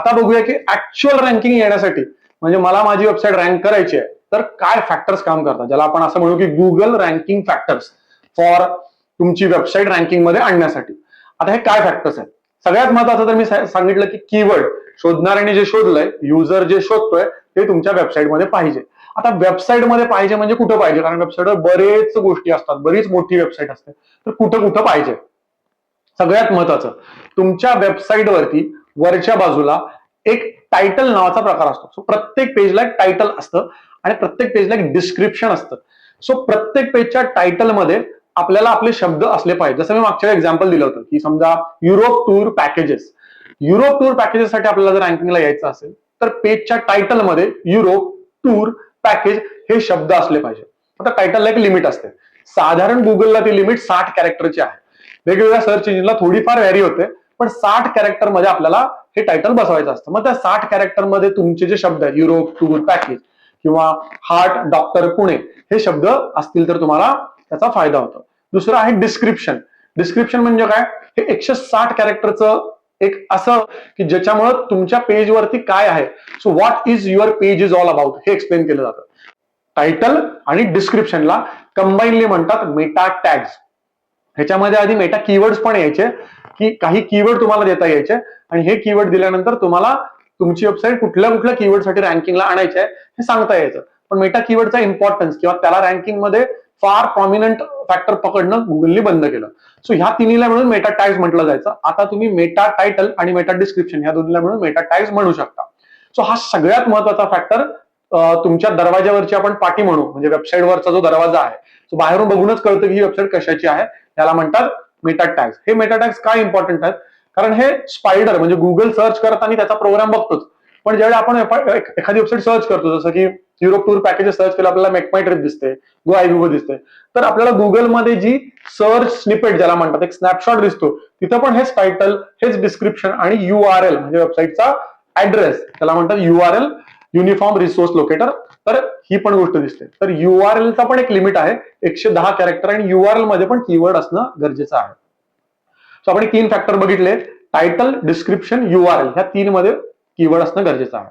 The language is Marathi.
आता बघूया की ऍक्च्युअल रँकिंग येण्यासाठी म्हणजे मला माझी वेबसाईट रँक करायची आहे तर काय फॅक्टर्स काम करतात, ज्याला आपण असं म्हणू की गुगल रँकिंग फॅक्टर्स फॉर तुमची वेबसाईट रँकिंग मध्ये आणण्यासाठी. आता हे काय फॅक्टर्स आहेत? सगळ्यात महत्वाचं तर मी सांगितलं की कीवर्ड, शोधणाऱ्याने जे शोधलंय, युजर जे शोधतोय ते तुमच्या वेबसाईटमध्ये पाहिजे. आता वेबसाईटमध्ये पाहिजे म्हणजे कुठं पाहिजे, कारण वेबसाईटवर बरेच गोष्टी असतात, बरीच मोठी वेबसाईट असते, तर कुठं कुठं पाहिजे. सगळ्यात महत्वाचं, तुमच्या वेबसाईटवरती वरच्या बाजूला एक टायटल नावाचा प्रकार असतो. सो प्रत्येक पेजला एक टायटल असतं आणि प्रत्येक पेजला एक डिस्क्रिप्शन असतं. सो प्रत्येक पेजच्या टायटलमध्ये आपल्याला आपले शब्द असले पाहिजे. जसं मी मागच्या एक्झाम्पल दिलं होतं की समजा Europe tour packages. Europe tour पॅकेजेससाठी आपल्याला जर रँकिंगला यायचं असेल तर पेजच्या टायटलमध्ये युरोप टूर पॅकेज हे शब्द असले पाहिजे. आता टायटलला एक लिमिट असते. साधारण गुगलला ती लिमिट 60 कॅरेक्टरची आहे. वेगवेगळ्या सर्च इंजिनला थोडीफार व्हॅरी होते, पण 60 कॅरेक्टर मध्ये आपल्याला हे टायटल बसवायचं असतं. मग त्या 60 कॅरेक्टर मध्ये तुमचे जे शब्द आहेत, युरोप टूर पॅकेज किंवा हार्ट डॉक्टर पुणे, हे शब्द असतील तर तुम्हाला त्याचा फायदा होतो. दुसरं आहे डिस्क्रिप्शन. डिस्क्रिप्शन म्हणजे काय? हे 160 कॅरेक्टरचं एक असं की ज्याच्यामुळे तुमच्या पेजवरती काय आहे, so what is your page is all about हे एक्सप्लेन केलं जातं. टायटल आणि डिस्क्रिप्शनला कंबाईनली म्हणतात मेटा टॅग्स. ह्याच्यामध्ये आधी मेटा कीवर्ड्स पण यायचे, की काही कीवर्ड तुम्हाला देता यायचे आणि हे कीवर्ड दिल्यानंतर तुम्हाला तुमची वेबसाईट कुठल्या कुठल्या कीवर्डसाठी रँकिंगला आणायचे आहे हे सांगता यायचं. पण मेटा कीवर्डचा इम्पॉर्टन्स किंवा त्याला रँकिंग मध्ये फार प्रॉमिनंट फॅक्टर पकडणं गुगलने बंद केलं. सो ह्या तिन्हीला मिळून मेटा टॅग्स म्हटलं जायचं. आता तुम्ही मेटा टायटल आणि मेटा डिस्क्रिप्शन ह्या दोन्हीला मिळून मेटा टॅग्स म्हणू शकता. सो हा सगळ्यात महत्वाचा फॅक्टर तुमच्या दरवाजावरची आपण पाटी म्हणू, म्हणजे वेबसाईटवरचा जो दरवाजा आहे, तो बाहेरून बघूनच कळतं की ही वेबसाईट कशाची आहे, त्याला म्हणतात मेटा टॅग्स. हे मेटा टॅग्स काय इम्पॉर्टंट आहेत? कारण हे स्पायडर म्हणजे गुगल सर्च करताना त्याचा प्रोग्राम बघतोच, पण ज्यावेळी आपण एखादी वेबसाईट सर्च करतो, जसं की युरोप टूर पॅकेजेस सर्च केलं, आपल्याला मेक माय ट्रिप दिसते, गो आयव्हीओ दिसते, तर आपल्याला गुगलमध्ये जी सर्च स्निपेट ज्याला म्हणतात, एक स्नॅपशॉट दिसतो, तिथं पण हेच टायटल, हेच डिस्क्रिप्शन आणि URL म्हणजे वेबसाईटचा ऍड्रेस, त्याला म्हणतात URL, युनिफॉर्म रिसोर्स लोकेटर, तर ही पण गोष्ट दिसते. तर URL चा पण एक लिमिट आहे 110 कॅरेक्टर आणि URL मध्ये पण कीवर्ड असणं गरजेचं आहे. सो आपण 3 फॅक्टर बघितले, टायटल, डिस्क्रिप्शन, URL, ह्या 3 मध्ये कीवर्ड असणं गरजेचं आहे.